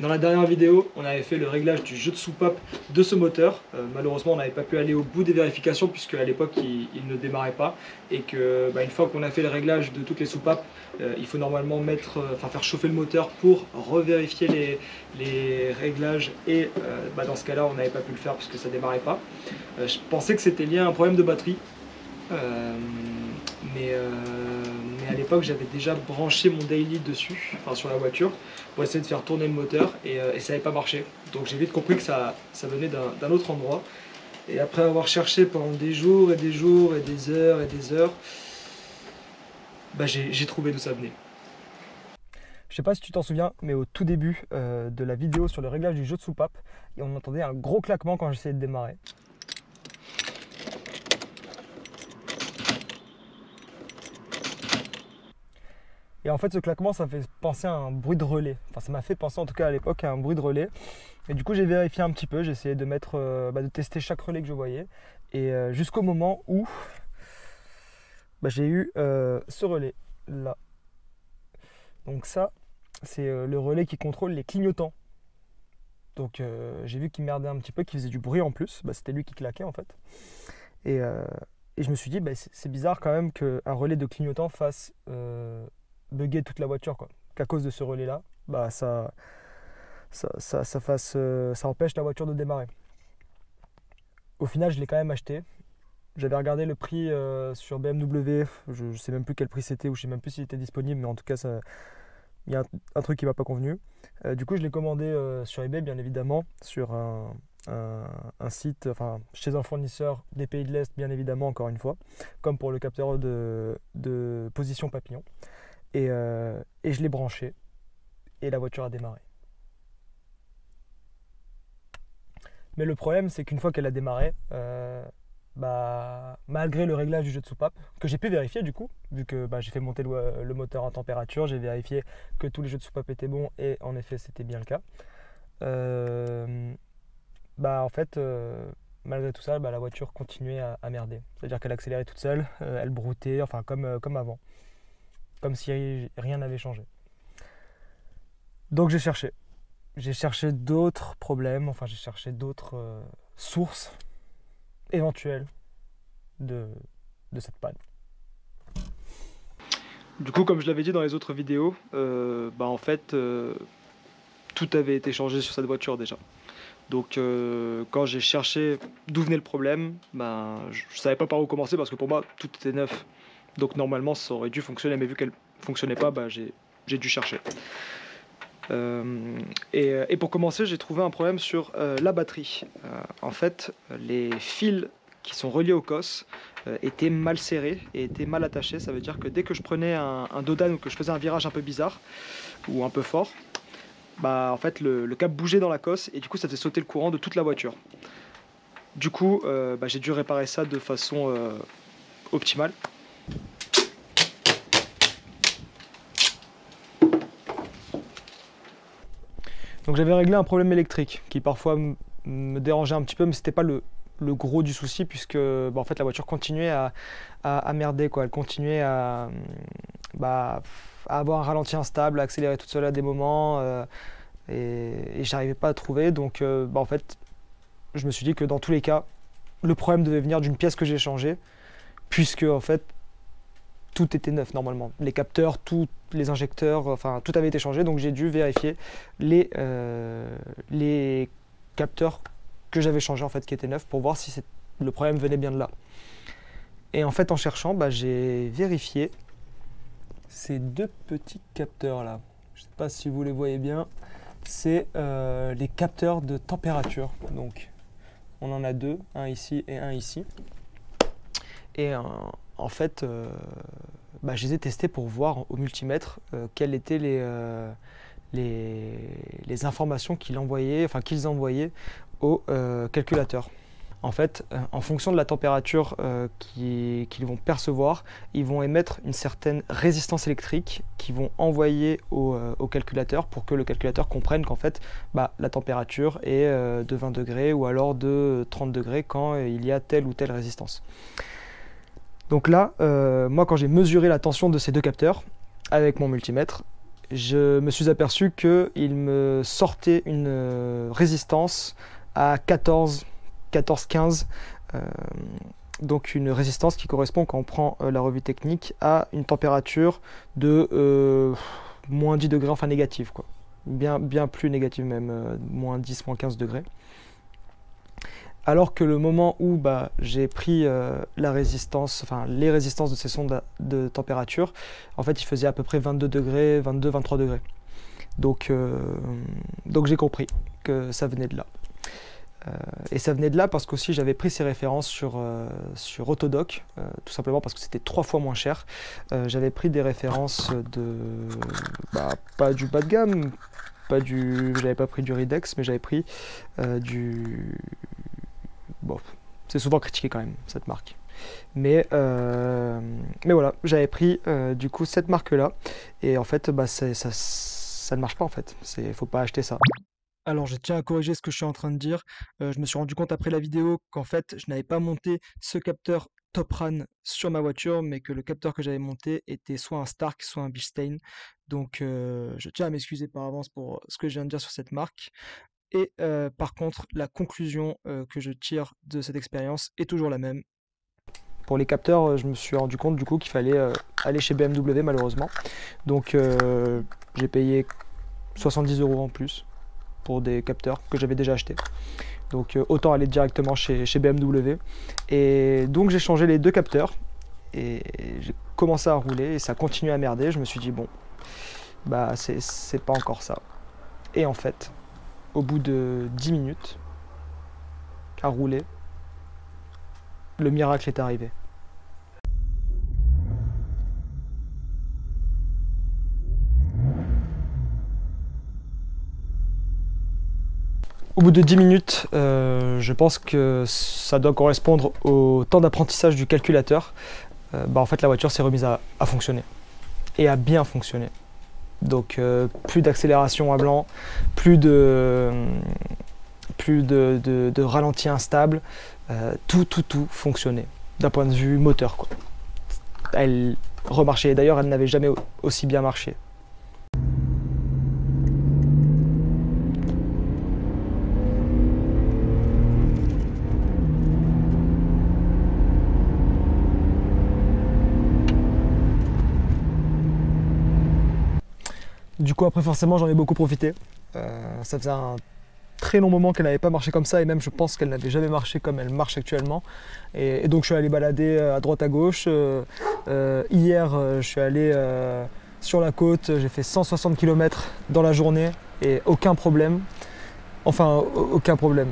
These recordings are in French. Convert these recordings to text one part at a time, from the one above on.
Dans la dernière vidéo, on avait fait le réglage du jeu de soupape de ce moteur. Malheureusement, on n'avait pas pu aller au bout des vérifications puisque à l'époque, il ne démarrait pas. Et que une fois qu'on a fait le réglage de toutes les soupapes, il faut normalement faire chauffer le moteur pour revérifier les réglages. Et dans ce cas-là, on n'avait pas pu le faire puisque ça ne démarrait pas. Je pensais que c'était lié à un problème de batterie. Mais à l'époque j'avais déjà branché mon daily dessus, sur la voiture, pour essayer de faire tourner le moteur et ça n'avait pas marché. Donc j'ai vite compris que ça venait d'un autre endroit. Et après avoir cherché pendant des jours et des jours et des heures, j'ai trouvé d'où ça venait. Je sais pas si tu t'en souviens, mais au tout début de la vidéo sur le réglage du jeu de soupape, on entendait un gros claquement quand j'essayais de démarrer. Et en fait, ce claquement, ça fait penser à un bruit de relais. Enfin, ça m'a fait penser, en tout cas à l'époque, à un bruit de relais. Et du coup, j'ai vérifié un petit peu. J'ai essayé de de tester chaque relais que je voyais. Et jusqu'au moment où j'ai eu ce relais là. Donc ça, c'est le relais qui contrôle les clignotants. Donc j'ai vu qu'il merdait un petit peu, qu'il faisait du bruit en plus. C'était lui qui claquait en fait. Et je me suis dit, c'est bizarre quand même qu'un relais de clignotant fasse bugger toute la voiture, quoi. Qu'à cause de ce relais là, ça empêche la voiture de démarrer. Au final, je l'ai quand même acheté. J'avais regardé le prix sur BMW, je sais même plus quel prix c'était, ou je sais même plus s'il était disponible, mais en tout cas il y a un truc qui m'a pas convenu. Du coup, je l'ai commandé sur eBay, bien évidemment, sur un site, chez un fournisseur des pays de l'Est, bien évidemment, encore une fois, comme pour le capteur de position papillon. Et je l'ai branché et la voiture a démarré. Mais le problème, c'est qu'une fois qu'elle a démarré, malgré le réglage du jeu de soupape, que j'ai pu vérifier du coup, vu que j'ai fait monter le moteur en température, j'ai vérifié que tous les jeux de soupape étaient bons et en effet c'était bien le cas. Malgré tout ça, la voiture continuait à merder. C'est-à-dire qu'elle accélérait toute seule, elle broutait, comme avant. Comme si rien n'avait changé. Donc j'ai cherché d'autres problèmes, j'ai cherché d'autres sources éventuelles de cette panne. Du coup, comme je l'avais dit dans les autres vidéos, tout avait été changé sur cette voiture déjà. Donc quand j'ai cherché d'où venait le problème, je savais pas par où commencer parce que pour moi tout était neuf. Donc normalement ça aurait dû fonctionner, mais vu qu'elle fonctionnait pas, j'ai dû chercher. Et pour commencer, j'ai trouvé un problème sur la batterie. En fait, les fils qui sont reliés au COS étaient mal serrés et étaient mal attachés. Ça veut dire que dès que je prenais un dodan ou que je faisais un virage un peu bizarre ou un peu fort, en fait le câble bougeait dans la cosse et du coup ça faisait sauter le courant de toute la voiture. Du coup, j'ai dû réparer ça de façon optimale. Donc j'avais réglé un problème électrique qui parfois me dérangeait un petit peu, mais c'était pas le gros du souci puisque en fait la voiture continuait à merder, quoi. Elle continuait à avoir un ralenti instable, à accélérer toute seule à des moments et j'arrivais pas à trouver. Donc en fait je me suis dit que dans tous les cas le problème devait venir d'une pièce que j'ai changée puisque en fait tout était neuf normalement, les capteurs, tous les injecteurs, tout avait été changé, donc j'ai dû vérifier les capteurs que j'avais changés en fait, qui étaient neufs, pour voir si le problème venait bien de là. Et en fait, en cherchant, j'ai vérifié ces deux petits capteurs là. Je ne sais pas si vous les voyez bien, c'est les capteurs de température. Donc, on en a deux, un ici et un ici. Et en fait, je les ai testés pour voir au multimètre quelles étaient les informations qu'ils envoyaient au calculateur. En fait, en fonction de la température qu'ils vont percevoir, ils vont émettre une certaine résistance électrique qu'ils vont envoyer au calculateur pour que le calculateur comprenne qu'en fait, la température est de 20 degrés ou alors de 30 degrés quand il y a telle ou telle résistance. Donc là, moi quand j'ai mesuré la tension de ces deux capteurs avec mon multimètre, je me suis aperçu qu'il me sortait une résistance à 14-15. Donc une résistance qui correspond, quand on prend la revue technique, à une température de moins 10 degrés, enfin négative, quoi. Bien plus négative même, moins 10, moins 15 degrés. Alors que le moment où j'ai pris la résistance, enfin les résistances de ces sondes de température, en fait il faisait à peu près 22 degrés, 22, 23 degrés. Donc j'ai compris que ça venait de là. Et ça venait de là parce qu'aussi j'avais pris ces références sur Autodoc, tout simplement parce que c'était 3 fois moins cher. J'avais pris des références de, pas du bas de gamme, j'avais pas pris du Ridex, mais j'avais pris du... Bon, c'est souvent critiqué quand même, cette marque. Mais voilà, j'avais pris du coup cette marque-là. Et en fait, ça ne marche pas en fait. Faut pas acheter ça. Alors, je tiens à corriger ce que je suis en train de dire. Je me suis rendu compte après la vidéo qu'en fait, je n'avais pas monté ce capteur Top Run sur ma voiture, mais que le capteur que j'avais monté était soit un Stark, soit un Bilstein. Donc, je tiens à m'excuser par avance pour ce que je viens de dire sur cette marque. Et par contre, la conclusion que je tire de cette expérience est toujours la même. Pour les capteurs, je me suis rendu compte du coup qu'il fallait aller chez BMW malheureusement. Donc, j'ai payé 70 € en plus pour des capteurs que j'avais déjà achetés. Donc autant aller directement chez BMW. Et donc j'ai changé les 2 capteurs et j'ai commencé à rouler et ça continue à merder. Je me suis dit bon, c'est pas encore ça. Et en fait, au bout de 10 minutes à rouler, le miracle est arrivé. Au bout de 10 minutes, je pense que ça doit correspondre au temps d'apprentissage du calculateur. En fait, la voiture s'est remise à fonctionner et à bien fonctionner. Donc, plus d'accélération à blanc, plus de ralenti instable, tout fonctionnait d'un point de vue moteur, quoi. Elle remarchait. D'ailleurs, elle n'avait jamais aussi bien marché. Du coup, après, forcément, j'en ai beaucoup profité. Ça faisait un très long moment qu'elle n'avait pas marché comme ça, et même je pense qu'elle n'avait jamais marché comme elle marche actuellement. Et donc, je suis allé balader à droite à gauche. Hier, je suis allé sur la côte, j'ai fait 160 km dans la journée, et aucun problème. Enfin, aucun problème.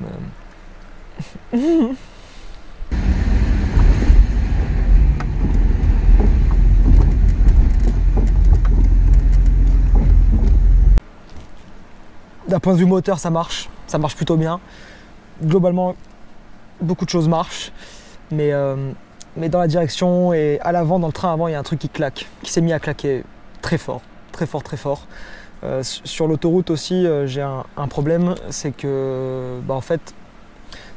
D'un point de vue moteur, ça marche plutôt bien. Globalement, beaucoup de choses marchent, mais dans la direction et à l'avant, dans le train avant, il y a un truc qui claque, qui s'est mis à claquer très fort, très fort, très fort. Sur l'autoroute aussi, j'ai un problème, c'est que, en fait,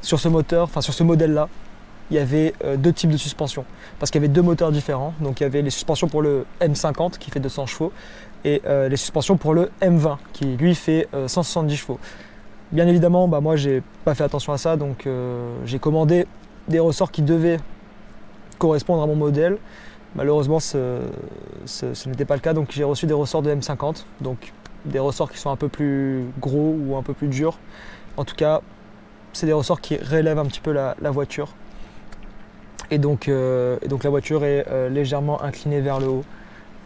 sur ce moteur, enfin sur ce modèle-là, il y avait 2 types de suspension, parce qu'il y avait 2 moteurs différents. Donc il y avait les suspensions pour le M50 qui fait 200 chevaux et les suspensions pour le M20 qui lui fait 170 chevaux. Bien évidemment, moi j'ai pas fait attention à ça, donc j'ai commandé des ressorts qui devaient correspondre à mon modèle. Malheureusement, ce n'était pas le cas, donc j'ai reçu des ressorts de M50, donc des ressorts qui sont un peu plus gros ou un peu plus durs. En tout cas, c'est des ressorts qui relèvent un petit peu la voiture. Et donc la voiture est légèrement inclinée vers le haut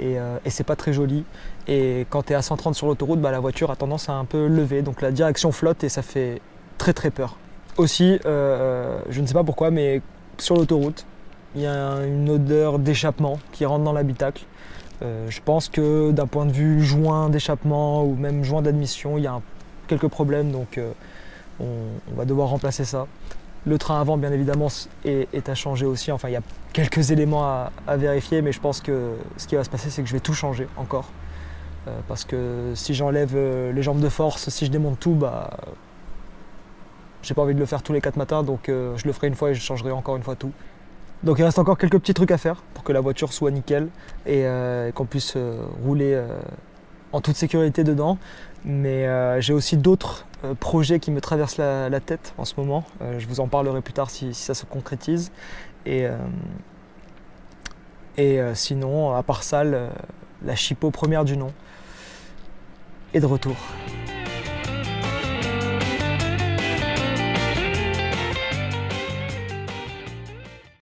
et c'est pas très joli. Et quand tu es à 130 sur l'autoroute, la voiture a tendance à un peu lever, donc la direction flotte et ça fait très très peur. Aussi, je ne sais pas pourquoi, mais sur l'autoroute, il y a une odeur d'échappement qui rentre dans l'habitacle. Je pense que d'un point de vue joint d'échappement ou même joint d'admission, il y a quelques problèmes, donc on va devoir remplacer ça. Le train avant, bien évidemment, est à changer aussi. Enfin, il y a quelques éléments à vérifier, mais je pense que ce qui va se passer, c'est que je vais tout changer encore. Parce que si j'enlève les jambes de force, si je démonte tout, j'ai pas envie de le faire tous les 4 matins, donc je le ferai une fois et je changerai encore une fois tout. Donc il reste encore quelques petits trucs à faire pour que la voiture soit nickel et qu'on puisse rouler en toute sécurité dedans. Mais j'ai aussi d'autres projets qui me traversent la tête en ce moment. Je vous en parlerai plus tard si ça se concrétise. Et sinon, à part ça, la Chipot première du nom est de retour.